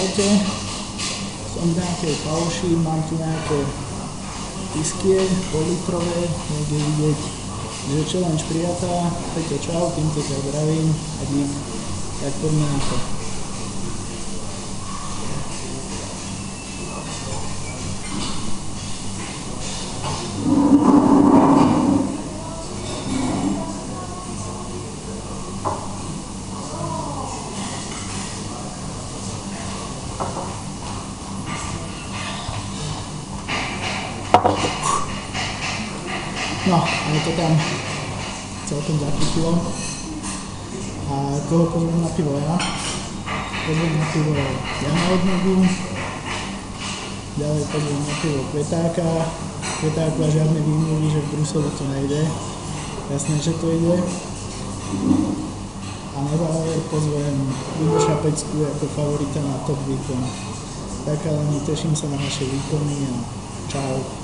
Čaute, som v nejakej pauši, mám tu nejaké whisky pollitrové, niekde vidieť, že challenge prijatá. Peťo čau, týmto ťa zdravím a dík, tak poďme na to. No, ale to tam celkom zachytilo. A koho pozvem na pivo ja? Pozvem na pivo Jana Odnogu. Ďalej pozvem na pivo Kvetáka. Kvetáku a žiadne výmluvy, že v Bruseli to nejde. Jasné, že to ide. A na záver pozvem Luboša Pecku ako favorita na top výkon. Tak ale teším sa na naše výkony a čau.